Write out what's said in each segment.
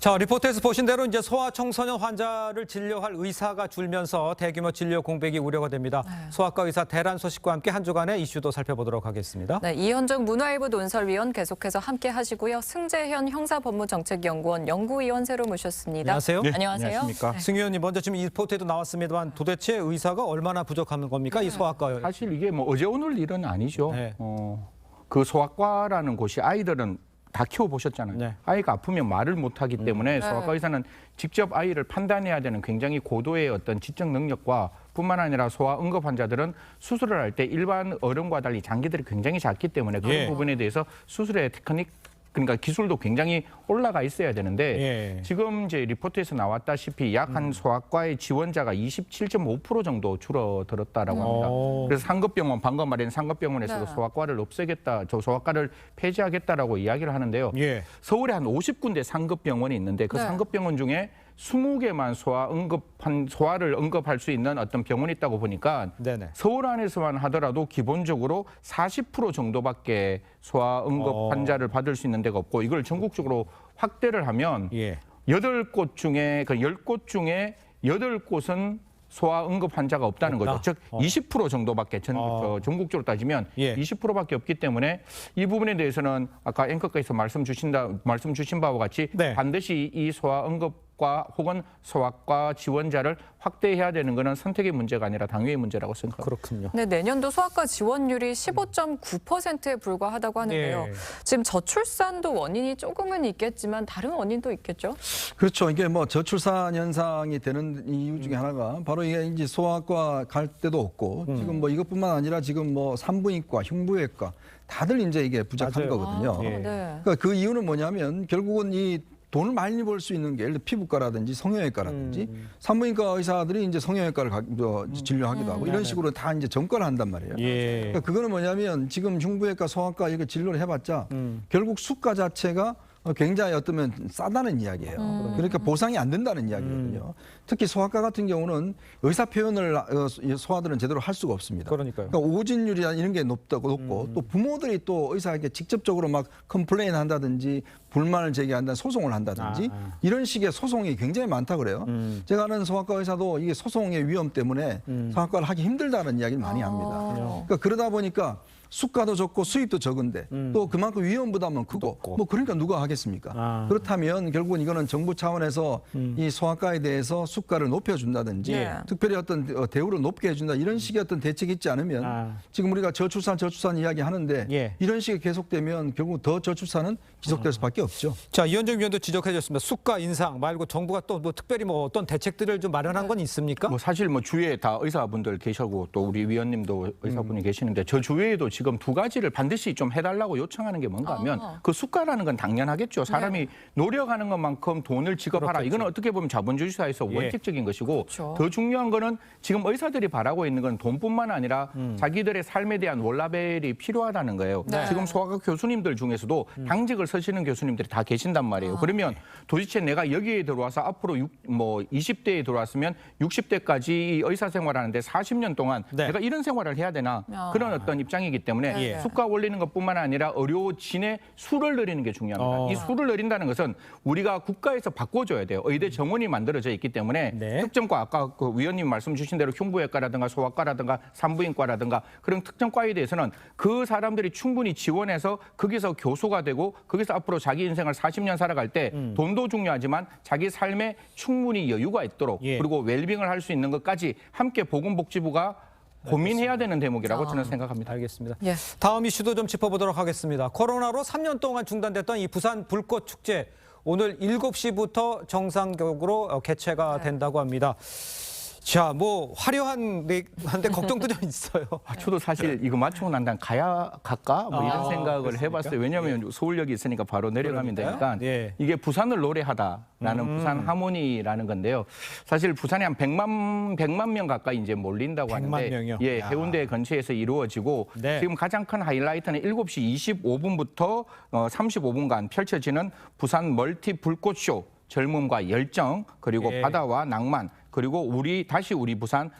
자, 리포트에서 보신 대로 이제 소아청소년 환자를 진료할 의사가 줄면서 대규모 진료 공백이 우려가 됩니다. 소아과 의사 대란 소식과 함께 한 주간의 이슈도 살펴보도록 하겠습니다. 네, 이현정 문화일보 논설위원 계속해서 함께 하시고요. 승재현 형사법무정책연구원 연구위원 새로 모셨습니다. 안녕하세요. 네, 안녕하세요. 안녕하십니까. 승 의원님, 먼저 지금 이 리포트에도 나왔습니다만 도대체 의사가 얼마나 부족한 겁니까? 이 소아과. 사실 이게 뭐 어제 오늘 일은 아니죠. 네. 그 소아과라는 곳이 아이들은 다 키워보셨잖아요. 네. 아이가 아프면 말을 못하기 때문에 소아과 의사는 직접 아이를 판단해야 되는 굉장히 고도의 어떤 지적 능력과 뿐만 아니라 소아 응급 환자들은 수술을 할 때 일반 어른과 달리 장기들이 굉장히 작기 때문에 그런 예. 부분에 대해서 수술의 테크닉 그러니까 기술도 굉장히 올라가 있어야 되는데 예. 지금 이제 리포트에서 나왔다시피 약 한 소아과의 지원자가 27.5% 정도 줄어들었다라고 합니다. 그래서 상급병원 방금 말한 상급병원에서도 네. 소아과를 없애겠다, 저 소아과를 폐지하겠다라고 이야기를 하는데요. 예. 서울에 한 50군데 상급병원이 있는데 그 네. 상급병원 중에 20개만 소아를 응급할 수 있는 어떤 병원이 있다고 보니까 네네. 서울 안에서만 하더라도 기본적으로 40% 정도밖에 소아 응급 환자를 받을 수 있는 데가 없고 이걸 전국적으로 확대를 하면 예. 8곳 중에 그 10곳 중에 8곳은 소아 응급 환자가 없다는 없다? 거죠. 즉 20% 정도밖에 전국적으로 따지면 예. 20%밖에 없기 때문에 이 부분에 대해서는 아까 앵커께서 말씀 주신 바와 같이 네. 반드시 이 소아 응급과 혹은 소아과 지원자를 확대해야 되는 것은 선택의 문제가 아니라 당위의 문제라고 생각합니다. 그렇군요. 네, 내년도 소아과 지원율이 15.9%에 불과하다고 하는데요. 예. 지금 저출산도 원인이 조금은 있겠지만 다른 원인도 있겠죠? 그렇죠. 이게 뭐 저출산 현상이 되는 이유 중에 하나가 바로 이게 이제 소아과 갈 데도 없고 지금 뭐 이것뿐만 아니라 지금 뭐 산부인과, 흉부외과 다들 이제 이게 부족한 맞아요. 거거든요. 예. 네. 그러니까 그 이유는 뭐냐면 결국은 이 돈을 많이 벌 수 있는 게 예를 들어 피부과라든지 성형외과라든지 산부인과 의사들이 이제 성형외과를 진료하기도 하고 이런 식으로 다 이제 전과를 한단 말이에요. 예. 그러니까 그거는 뭐냐면 지금 흉부외과, 소아과 이거 진료를 해봤자 결국 수가 자체가 굉장히 어쩌면 싸다는 이야기예요. 그러니까 보상이 안 된다는 이야기거든요. 특히 소아과 같은 경우는 의사 표현을 소아들은 제대로 할 수가 없습니다. 그러니까요. 그러니까 오진율이 이런 게 높고 또 부모들이 또 의사에게 직접적으로 막 컴플레인 한다든지 불만을 제기한다, 소송을 한다든지 이런 식의 소송이 굉장히 많다 그래요. 제가 아는 소아과 의사도 이게 소송의 위험 때문에 소아과를 하기 힘들다는 이야기를 많이 합니다. 그러니까 그러다 보니까 수가도 적고 수입도 적은데 또 그만큼 위험 부담은 크고 뭐 그러니까 누가 하겠습니까? 그렇다면 결국은 이거는 정부 차원에서 이 소아과에 대해서 수가를 높여준다든지 네. 특별히 어떤 대우를 높게 해준다 이런 식의 어떤 대책이 있지 않으면 지금 우리가 저출산 이야기 하는데 예. 이런 식이 계속되면 결국 더 저출산은 지속될 수밖에 없죠. 자, 이현정 위원도 지적해 주셨습니다. 수가 인상 말고 정부가 또 뭐 특별히 뭐 어떤 대책들을 좀 마련한 건 있습니까? 뭐 사실 뭐 주위에 다 의사분들 계시고 또 우리 위원님도 의사분이 계시는데 저 주위에도 지금 두 가지를 반드시 좀 해달라고 요청하는 게 뭔가 하면 그 수가라는 건 당연하겠죠. 사람이 노력하는 것만큼 돈을 지급하라. 그렇겠죠. 이거는 어떻게 보면 자본주의 사회에서 예. 원칙적인 것이고 그렇죠. 더 중요한 거는 지금 의사들이 바라고 있는 건 돈뿐만 아니라 자기들의 삶에 대한 월라벨이 필요하다는 거예요. 네. 지금 소아과 교수님들 중에서도 당직을 서시는 교수님들이 다 계신단 말이에요. 그러면 도대체 내가 여기에 들어와서 앞으로 20대에 들어왔으면 60대까지 의사 생활하는데 40년 동안 네. 내가 이런 생활을 해야 되나 그런 어떤 입장이기 때문에 예. 수가 올리는 것뿐만 아니라 의료진의 수를 늘리는 게 중요합니다. 이 수를 늘린다는 것은 우리가 국가에서 바꿔줘야 돼요. 의대 정원이 만들어져 있기 때문에 네. 특정과 아까 그 위원님 말씀 주신 대로 흉부외과라든가 소아과라든가 산부인과라든가 그런 특정과에 대해서는 그 사람들이 충분히 지원해서 거기서 교수가 되고 거기서 앞으로 자기 인생을 40년 살아갈 때 돈도 중요하지만 자기 삶에 충분히 여유가 있도록 예. 그리고 웰빙을 할 수 있는 것까지 함께 보건복지부가 고민해야 되는 대목이라고 저는 생각합니다. 알겠습니다. 예. 다음 이슈도 좀 짚어보도록 하겠습니다. 코로나로 3년 동안 중단됐던 이 부산 불꽃 축제 오늘 7시부터 정상적으로 개최가 된다고 합니다. 자, 뭐 화려한데 걱정도 좀 있어요. 저도 사실 이거 마치고 난 다음 갈까? 뭐 이런 생각을 그렇습니까? 해봤어요. 왜냐하면 서울역이 있으니까 바로 내려가면 그러니까요. 되니까 예. 이게 부산을 노래하다라는 부산 하모니라는 건데요. 사실 부산에 한 100만 명 가까이 이제 몰린다고 100만 하는데 명이요? 예, 야. 해운대 근처에서 이루어지고 네. 지금 가장 큰 하이라이트는 7시 25분부터 35분간 펼쳐지는 부산 멀티 불꽃쇼 젊음과 열정 그리고 예. 바다와 낭만 그리고 다시 우리 부산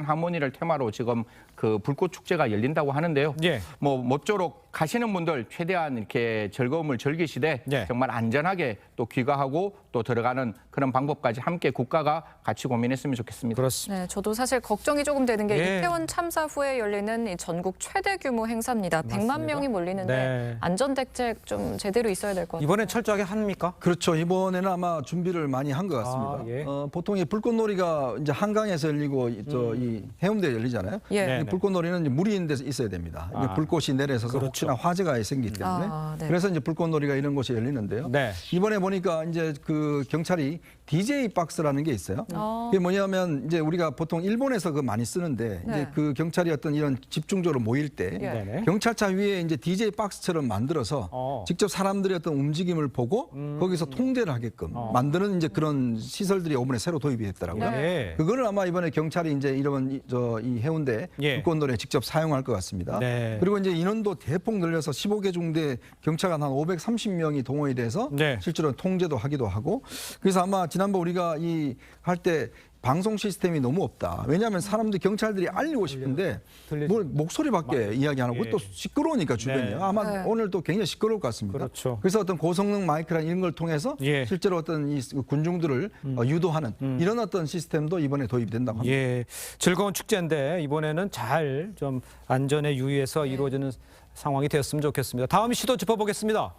하모니를 테마로 지금 그 불꽃 축제가 열린다고 하는데요. 예. 뭐 모쪼록 가시는 분들 최대한 이렇게 즐거움을 즐기시되 예. 정말 안전하게 또 귀가하고 또 들어가는 그런 방법까지 함께 국가가 같이 고민했으면 좋겠습니다. 그렇습니다. 네, 저도 사실 걱정이 조금 되는 게 예. 이태원 참사 후에 열리는 이 전국 최대 규모 행사입니다. 100만 명이 몰리는데 네. 안전 대책 좀 제대로 있어야 될 것 같아요. 이번엔 철저하게 합니까? 그렇죠. 이번에는 아마 준비를 많이 한 것 같습니다. 아, 예. 보통 이 불꽃놀이가 이제 한강에서 열리고 이 해운대에 열리잖아요. 예. 네. 이 불꽃놀이는 이제 물이 있는 데서 있어야 됩니다. 이게 불꽃이 내려서 그렇죠. 혹시나 화재가 생기기 때문에 네. 그래서 이제 불꽃놀이가 이런 곳에 열리는데요. 네. 이번에 보니까 이제 그 경찰이 DJ 박스라는 게 있어요. 어. 그게 뭐냐면 이제 우리가 보통 일본에서 그 많이 쓰는데 네. 이제 그 경찰이 어떤 이런 집중적으로 모일 때 예. 네네. 경찰차 위에 이제 DJ 박스처럼 만들어서 직접 사람들의 어떤 움직임을 보고 거기서 통제를 하게끔 만드는 이제 그런 시설들이 이번에 새로 도입이 됐더라고요. 네. 그거를 아마 이번에 경찰이 이제 이런 이 해운대 예. 불꽃놀이에 직접 사용할 것 같습니다. 네. 그리고 이제 인원도 대폭 늘려서 15개 중대 경찰관 한 530명이 동원이 돼서 네. 실제로 통제도 하기도 하고 그래서 아마 지난번 우리가 이 할 때 방송 시스템이 너무 없다. 왜냐하면 사람들 경찰들이 알리고 싶은데 뭘 목소리밖에 이야기 안 하고 예. 또 시끄러우니까 주변이 네. 아마 네. 오늘 또 굉장히 시끄러울 것 같습니다. 그렇죠. 그래서 어떤 고성능 마이크라는 이런 걸 통해서 예. 실제로 어떤 이 군중들을 유도하는 이런 어떤 시스템도 이번에 도입이 된다고 합니다. 예, 즐거운 축제인데 이번에는 잘 좀 안전에 유의해서 이루어지는 상황이 되었으면 좋겠습니다. 다음 이슈도 짚어보겠습니다.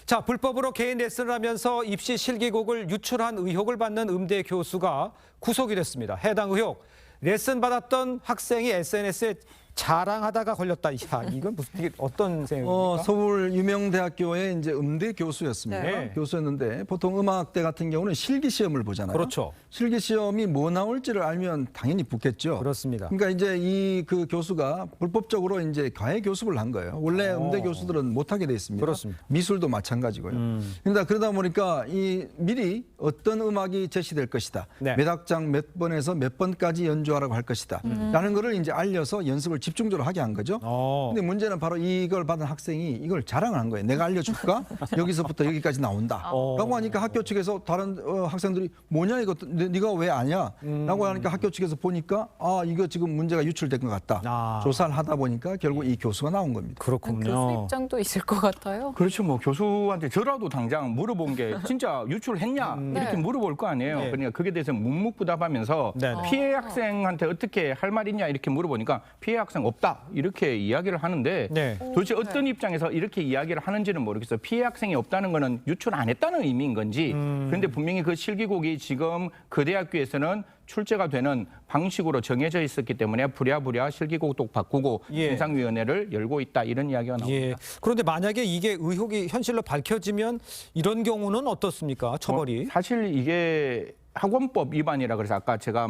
자, 불법으로 개인 레슨을 하면서 입시 실기곡을 유출한 의혹을 받는 음대 교수가 구속이 됐습니다. 해당 의혹, 레슨 받았던 학생이 SNS에 자랑하다가 걸렸다. 야, 이건 무슨 이게 어떤 생각입니까? 서울 유명대학교의 이제 음대 교수였습니다. 네. 교수였는데 보통 음악대 같은 경우는 실기 시험을 보잖아요. 그렇죠. 실기 시험이 뭐 나올지를 알면 당연히 붙겠죠. 그렇습니다. 그러니까 이제 이 그 교수가 불법적으로 이제 과외 교습을 한 거예요. 원래 음대 교수들은 못 하게 돼 있습니다. 그렇습니다. 미술도 마찬가지고요. 그러다 보니까 이 미리 어떤 음악이 제시될 것이다. 네. 몇 악장 몇 번에서 몇 번까지 연주하라고 할 것이다. 라는 거를 이제 알려서 연습을 집중적으로 하게 한 거죠. 근데 문제는 바로 이걸 받은 학생이 이걸 자랑을 한 거예요. 내가 알려줄까? 여기서부터 여기까지 나온다. 라고 하니까 학교 측에서 다른 학생들이 뭐냐 이거 네가 왜 아냐? 라고 하니까 학교 측에서 보니까 아 이거 지금 문제가 유출된 것 같다. 아. 조사를 하다 보니까 결국 이 교수가 나온 겁니다. 교수 그렇군요. 입장도 있을 것 같아요. 그렇죠. 뭐 교수한테 저라도 당장 물어본 게 진짜 유출했냐 이렇게 네. 물어볼 거 아니에요. 네. 그러니까 그게 대해서 묵묵부답하면서 네. 피해 학생한테 어떻게 할 말 있냐 이렇게 물어보니까 피해 학생 없다 이렇게 이야기를 하는데 네. 도대체 어떤 입장에서 이렇게 이야기를 하는지는 모르겠어요. 피해 학생이 없다는 거는 유출 안 했다는 의미인 건지. 그런데 분명히 그 실기곡이 지금 그 대학교에서는 출제가 되는 방식으로 정해져 있었기 때문에 부랴부랴 실기곡도 바꾸고 예. 인상위원회를 열고 있다 이런 이야기가 나옵니다. 예. 그런데 만약에 이게 의혹이 현실로 밝혀지면 이런 경우는 어떻습니까? 처벌이? 사실 이게 학원법 위반이라 그래서 아까 제가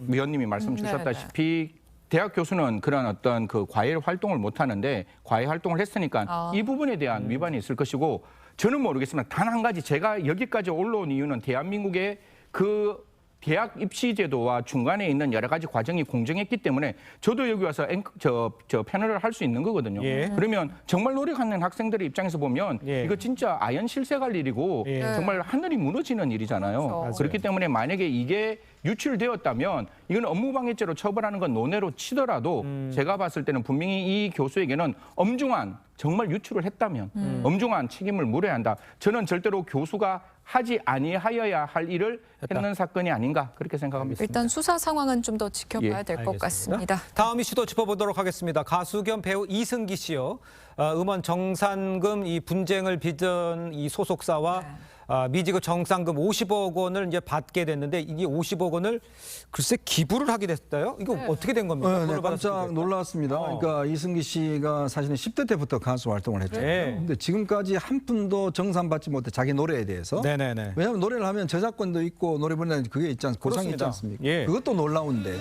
위원님이 말씀 주셨다시피 대학 교수는 그런 어떤 그 과외 활동을 못 하는데 과외 활동을 했으니까 이 부분에 대한 위반이 있을 것이고 저는 모르겠지만 단 한 가지 제가 여기까지 올라온 이유는 대한민국의 그 대학 입시 제도와 중간에 있는 여러 가지 과정이 공정했기 때문에 저도 여기 와서 패널을 할 수 있는 거거든요. 예. 그러면 정말 노력하는 학생들의 입장에서 보면 예. 이거 진짜 아연 실세갈 일이고 예. 정말 하늘이 무너지는 일이잖아요. 그렇죠. 그렇기 때문에 만약에 이게 유출되었다면 이건 업무방해죄로 처벌하는 건 논외로 치더라도 제가 봤을 때는 분명히 이 교수에게는 엄중한 정말 유출을 했다면 엄중한 책임을 물어야 한다. 저는 절대로 교수가 하지 아니하여야 할 일을 했는 사건이 아닌가 그렇게 생각합니다. 일단 수사 상황은 좀 더 지켜봐야 예, 될 것 같습니다. 다음 이슈도 짚어보도록 하겠습니다. 가수 겸 배우 이승기 씨요. 음원 정산금 이 분쟁을 빚은 이 소속사와 미지급 정산금 50억 원을 이제 받게 됐는데 이게 50억 원을 글쎄 기부를 하게 됐어요. 이거 어떻게 된 겁니까? 네, 그걸 받았을 깜짝 때. 놀랐습니다. 그러니까 이승기 씨가 사실은 10대 때부터 가수 활동을 했잖아요. 네. 근데 지금까지 한 푼도 정산받지 못해 자기 노래에 대해서. 네네네. 왜냐하면 노래를 하면 저작권도 있고 노래 부르는 그게 보상이 있지 그렇습니다. 않습니까? 예. 그것도 놀라운데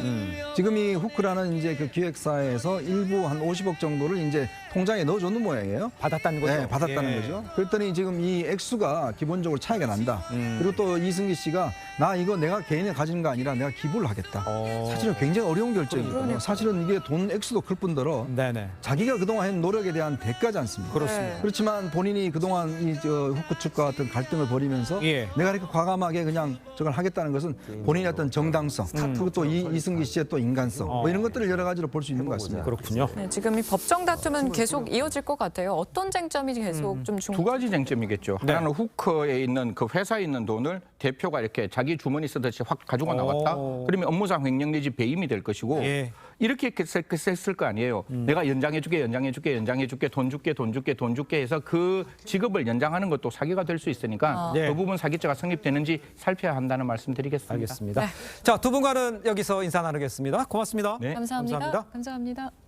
지금 이 후크라는 이제 그 기획사에서 일부 한 50억 정도를 이제 통장에 넣어줬는 모양이에요. 받았다는 거죠? 네, 받았다는 예. 거죠. 그랬더니 지금 이 액수가 기본적으로 차이가 난다. 그리고 또 이승기 씨가 나 이거 내가 개인이 가지는 거 아니라 내가 기부를 하겠다. 사실은 굉장히 어려운 결정이거든요. 사실은 이게 돈 액수도 클 뿐더러 네네. 자기가 그동안 한 노력에 대한 대가지 않습니까? 그렇습니다. 그렇지만 본인이 그동안 이 후쿠 측과 같은 갈등을 벌이면서 예. 내가 이렇게 과감하게 그냥 저걸 하겠다는 것은 본인의 어떤 정당성, 그리고 또 이승기 씨의 또 인간성, 뭐 이런 것들을 여러 가지로 볼 수 있는 것 같습니다. 그렇군요. 네, 지금 이 법정 다툼은 계속 이어질 것 같아요. 어떤 쟁점이 계속 좀 두 가지 쟁점이겠죠. 네. 하나는 후크에 있는 그 회사에 있는 돈을 대표가 이렇게 자기 주머니 쓰듯이 확 가지고 나왔다. 그러면 업무상 횡령 내지 배임이 될 것이고 예. 이렇게 했을 거 아니에요. 내가 연장해줄게, 돈 줄게 해서 그 직업을 연장하는 것도 사기가 될 수 있으니까 네. 그 부분 사기죄가 성립되는지 살펴야 한다는 말씀드리겠습니다. 알겠습니다. 자, 두 분과는 여기서 인사 나누겠습니다. 고맙습니다. 네. 감사합니다. 감사합니다.